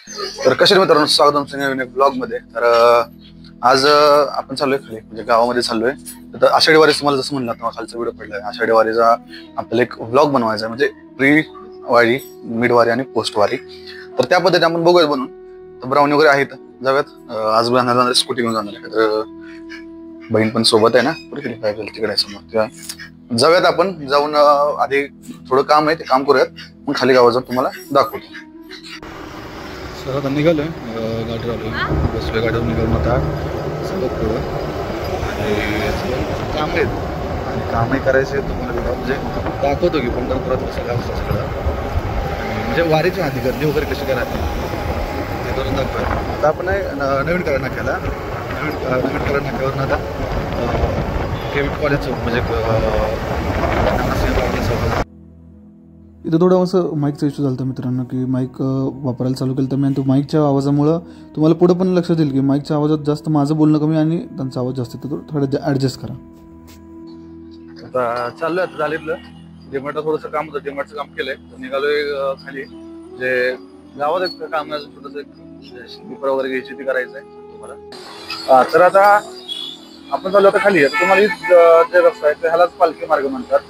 तर कशा मित्रांनो, स्वागत तुमचं नवीन एक ब्लॉग मध्ये. तर आज आपण चाललोय खाली, म्हणजे गावामध्ये चाललोय. तर आषाढी वारी तुम्हाला जसं म्हणलं, आता खालचा व्हिडिओ पडलाय. आषाढी वारीचा आपल्याला एक ब्लॉग बनवायचा आहे, म्हणजे प्री वारी, मिड वारी आणि पोस्ट वारी. तर त्या पद्धतीने आपण बघूया बनवून. तर ब्राउनी वगैरे आहेत, जाऊयात. आज जाणार स्कूटी घेऊन जाणार आहे. तर बहीण पण सोबत आहे ना, तिकडे आहे समोर. त्या जाऊयात, आपण जाऊन आधी थोडं काम आहे, ते काम करूयात, मग खाली गावात जाऊन तुम्हाला दाखवतो. सर आता निघालोय, गाडी आलोय, बसलोय गाडीवर, निघालून आता सगळं पुढं आणि काम आहेत आणि कामही करायचे. तुम्हाला म्हणजे दाखवतो की पंढरपुरात कसं काय असतं सगळं, म्हणजे वारीच्या आधी गर्दी वगैरे कशी काय राहते ते करून दाखवूया. आता आपण नवीन करा नाक्याला, नवीन करा नाक्यावरून आता कॉलेजचं म्हणजे इथं थोडं असं माईकचा इश्यू झाला होता मित्रांनो, की माईक वापरायला चालू केलं तर मी, तो माईकच्या आवाजामुळं तुम्हाला पुढं पण लक्षात येईल की माईकच्या आवाजात जास्त माझं बोलणं कमी आणि त्यांचा आवाज जास्त येतो. थोडं ॲडजस्ट करा. आता चाललोय, आता झालेलं डिमार्टला थोडंसं काम होतं, डिमार्टचं काम केलंय. निघालोय खाली, जे गावात एक काम आहे, छोटंसं स्लीपर वगैरे घ्यायची, ती करायचं आहे तुम्हाला. तर आता आपण चाललो आता खाली. आता तुम्हाला जे रस्ता आहे ते ह्यालाच पालखी मार्ग म्हणतात.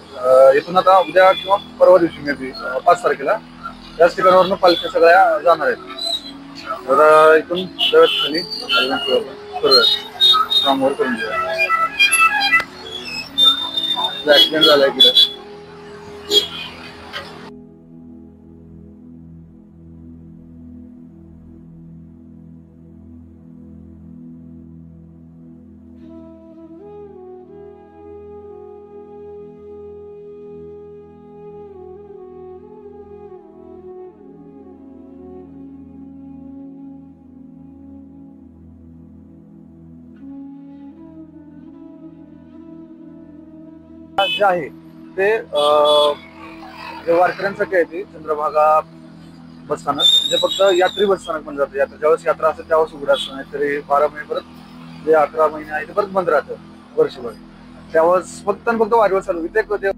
इथून आता उद्या किंवा परवा दिवशी मे बी 5 तारखेला त्याच ठिकाणावरून पालख्या सगळ्या जाणार आहेत. तर इथून जाऊयात खाली, करूयात कामवर करून देऊया. ऍक्सिडेंट झालाय इकडे. जे आहे ते जे वारकऱ्यांसाठी आहे, ते चंद्रभागा बसस्थानक, जे फक्त यात्री बसस्थानक पण जातं. ज्यावेळेस यात्रा असते त्यावेळेस उघडं असतं, नाही तरी 12 महिने परत जे 11 महिने आहे ते परत बंद राहतं वर्षभर. त्यावेळेस फक्त आणि फक्त वारीवर चालू. इथे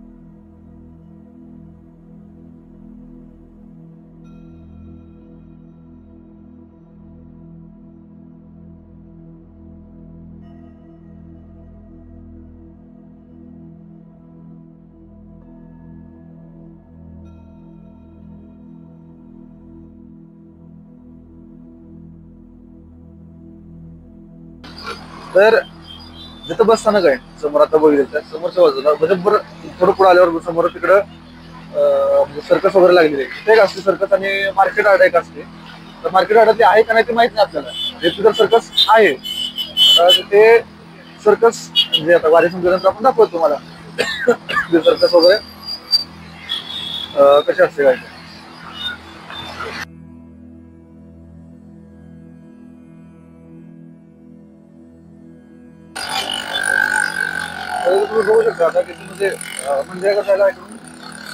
तर जिथं बसस्थानक आहे समोर, आता बघितलं समोरच्या बाजूला, म्हणजे थोडं पुढे आल्यावर समोर तिकडं सर्कस वगैरे लागलेली आहे. ते एक असते सर्कस, आणि मार्केट यार्ड एक असते. तर मार्केट यार्डात ते आहे का नाही ते माहित नाही आपल्याला. हे तर सर्कस आहे. ते सर्कस म्हणजे आता वारी संपल्यानंतर आपण दाखवतो तुम्हाला ते सर्कस वगैरे कसे असते काय. तुम्ही बघू शकता आता की म्हणजे म्हणजे कसं आहे, इकडून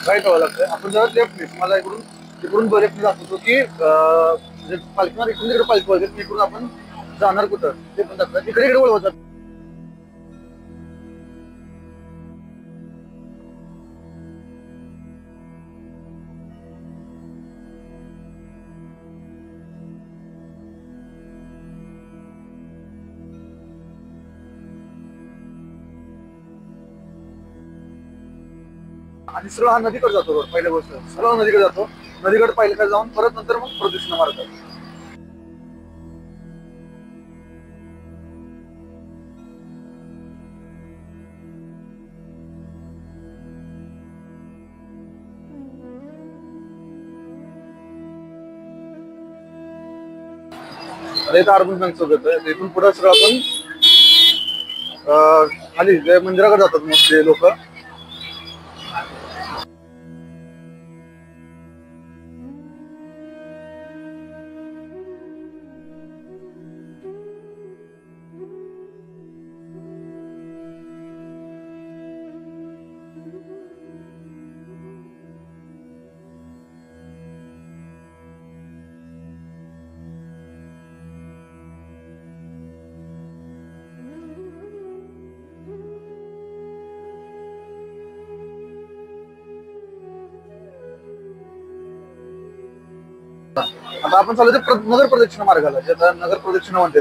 राईट व्हावं लागतं. आपण जर लेफ्ट मला इकडून लेफ्ट दाखवतो की म्हणजे पालखीवर इकडून तिकडे पालखी वळते, इकडून आपण जाणार कुठं ते पण दाखवतात. इकडे इकडे वळवतात. आणि सरळ हा नदीकडे जातो रोड. पहिल्या गोष्ट सरळ नदीकडे जातो. नदीकडे पहिल्याकडे जाऊन परत नंतर मग प्रदक्षिणा मारतात. आणि इथं अर्बन बँक चौक येतं. इथून पुढे सगळं आपण खाली जे मंदिराकडे जातात मोस्टली लोक. आता आपण चालू नगर प्रदक्षिणा मार्गाला, ज्याचा नगर प्रदक्षिणा म्हणते,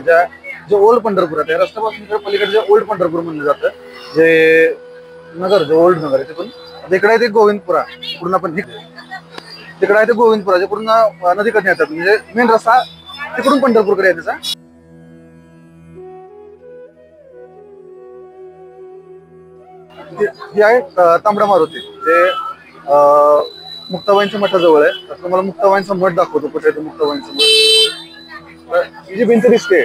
जे ओल्ड पंढरपूर आहे, त्या रस्त्यापासून पलीकडे जे ओल्ड पंढरपूर म्हणलं जातं, जे नगर, जे ओल्ड नगर आहे तिथून तिकडे आहे ते गोविंदपुरा. पूर्ण आपण तिकडे आहे ते गोविंदपुरा, जे पूर्ण नदीकडे येतात, म्हणजे मेन रस्ता तिकडून पंढरपूरकडे आहे त्याचा. ही आहे तांबडा मारुती, जे मुक्ताबाईंच्या मठाजवळ आहे. तर तुम्हाला मुक्ताबाईंचा मठ दाखवतो, कुठे आहे मुक्ताबाईंचा मठ. ही जी भिंत दिसते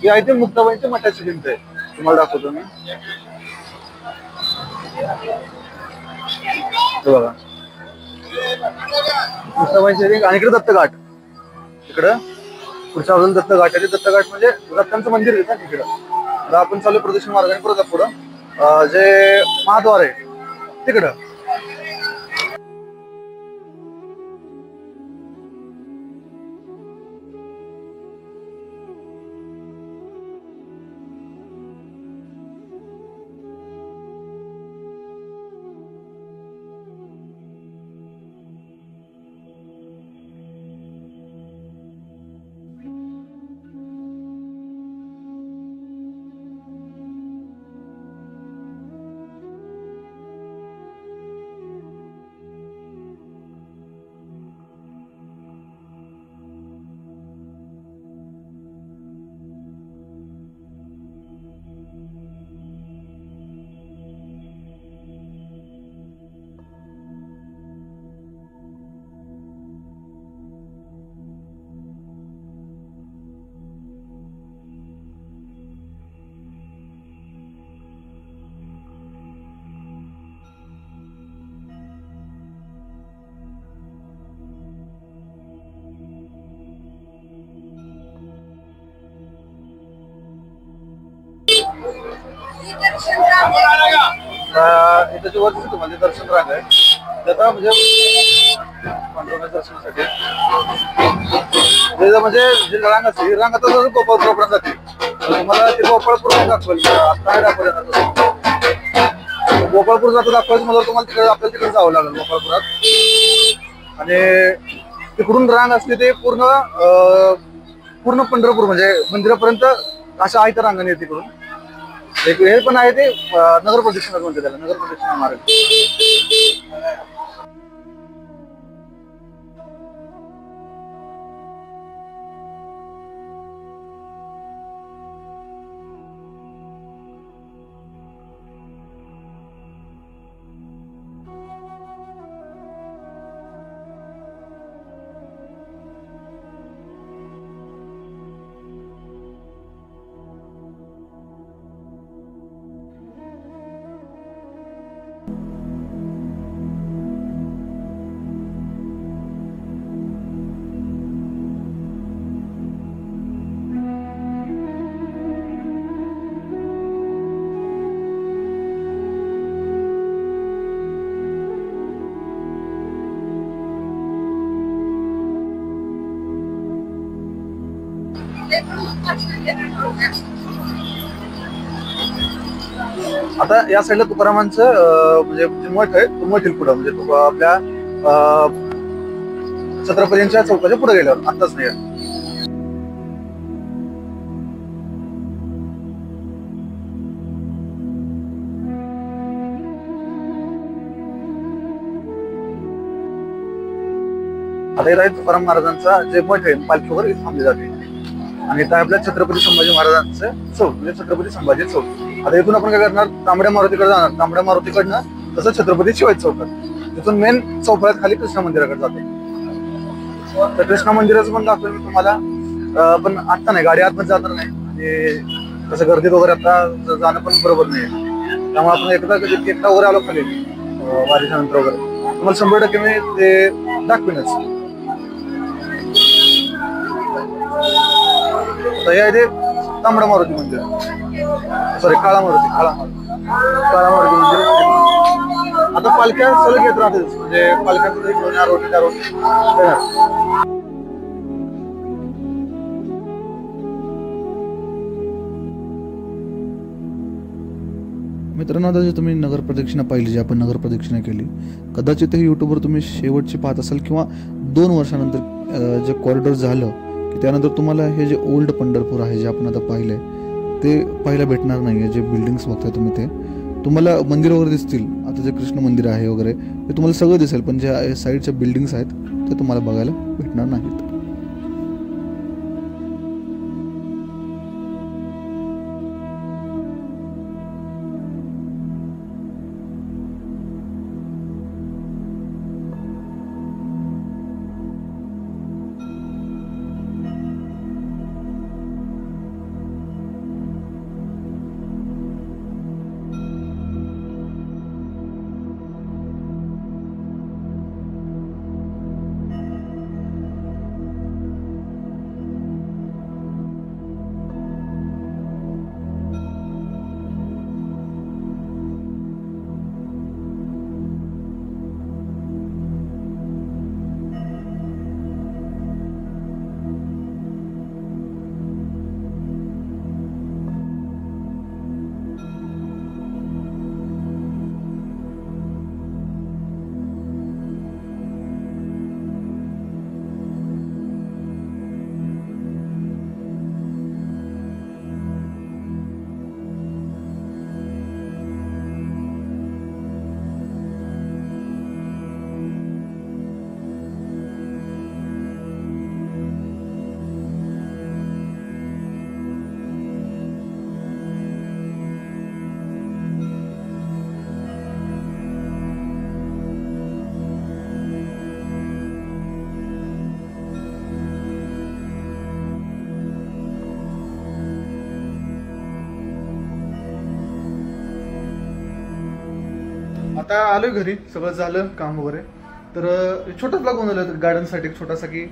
ही आहे ते मुक्ताबाईंच्या मठाची भिंत आहे, तुम्हाला दाखवतो मी. बघा मुक्ताबाईंची, आणि इकडे दत्तघाट, इकडं पुढच्या बाजूला दत्तघाट आहे. दत्तघाट म्हणजे दत्तांचं मंदिर आहे ना तिकडं. आता आपण चालू प्रदक्षिण मार्गाने परत पुढं जे महाद्वार आहे तिकडं. इथं जे वरती तुम्हाला दर्शन रांग आहे, त्याचा म्हणजे पांडुरंगाच्या दर्शनासाठी म्हणजे जी रांग असते, ही रांग आता गोपाळपुरापर्यंत जाते. तुम्हाला ते गोपाळपूर दाखवेल, आता दाखवलं. गोपाळपूर जातं दाखवायचं मला, तुम्हाला तिकडे आपल्याला तिकडे जावं लागेल गोपाळपुरात. आणि तिकडून रांग असते ते पूर्ण पंढरपूर म्हणजे मंदिरापर्यंत अशा आहे त्या रांगाने तिकडून. एक हे पण आहे ते नगर प्रदक्षिणा म्हणते त्याला, नगर प्रदक्षिणा मार्ग. आता या साईडला तुकारामांचं म्हणजे मठ आहे, तो मठ येईल पुढं, म्हणजे आपल्या छत्रपतींच्या चौकाच्या पुढे गेल्यावर, आताच नाही. आता इथं तुकाराम महाराजांचा जे मठ आहे, पालखी वगैरे थांबली जाते. आणि इथं आपल्या छत्रपती संभाजी महाराजांचं चौक, म्हणजे छत्रपती संभाजी चौक. आता इथून आपण काय करणार, तांबड्या मारुतीकडे जाणार, तांबड्या मारुतीकडनं तसं छत्रपती शिवाजी चौकात, तिथून मेन चौफळ्यात खाली कृष्णा मंदिराकडे जाते. तर कृष्णा मंदिराचं पण दाखवेल मी तुम्हाला, पण आता नाही, गाडी आतमध्ये जाणार नाही, आणि तसं गर्दीत वगैरे आता जाणं पण बरोबर नाही. त्यामुळे आपण एकदा वगैरे आलो खाली वारीच्या नंतर वगैरे, तुम्हाला 100% मी ते दाखवेनच. हे आहे ते तांबडा मारुती मंदिर, सॉरी काळा मारुती मंदिर. आता पालख्या सलग येत राहते, म्हणजे पालख्यांचा रोटी. मित्रांनो, आता जे तुम्ही नगर प्रदक्षिणा पाहिली, जी आपण नगर प्रदक्षिणा केली, कदाचित हे यूट्यूबवर तुम्ही शेवटची पाहत असाल किंवा 2 वर्षानंतर जे कॉरिडॉर झालं की त्यानंतर तुम्हाला हे जे ओल्ड पंढरपूर आहे जे आपण आता पाहिलं आहे ते पाहायला भेटणार नाही आहे. जे बिल्डिंग्स बघताय तुम्ही ते तुम्हाला मंदिर वगैरे दिसतील. आता जे कृष्ण मंदिर आहे वगैरे ते तुम्हाला सगळं दिसेल, पण जे साईडच्या बिल्डिंग्स आहेत ते तुम्हाला बघायला भेटणार नाहीत. आता आलोय घरी, सगळं झालं काम वगैरे. तर छोटा ब्लॉग बनवला गार्डनसाठी एक छोटासा, की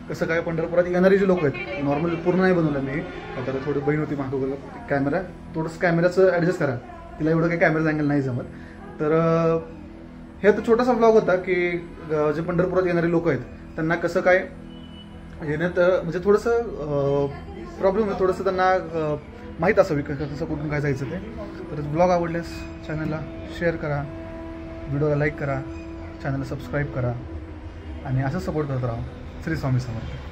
कसं काय पंढरपुरात येणारे जे लोक आहेत. नॉर्मली पूर्ण नाही बनवलं मी, तर थोडी बहीण होती मागवलं कॅमेरा, थोडंसं कॅमेराचं ॲडजस्ट करा, तिला एवढं काही कॅमेराचं अँगल नाही जमत. तर हे तर छोटासा ब्लॉग होता की जे पंढरपुरात येणारे लोक आहेत त्यांना कसं काय येण्यात म्हणजे थोडंसं प्रॉब्लेम आहे, थोडंसं त्यांना माहीत असावी कसं कुठून काय जायचं ते. तर ब्लॉग आवडल्यास चॅनलला शेअर करा, व्हिडिओला लाईक करा, चॅनलला सबस्क्राईब करा आणि असं सपोर्ट करत राहा. श्री स्वामी समर्थ.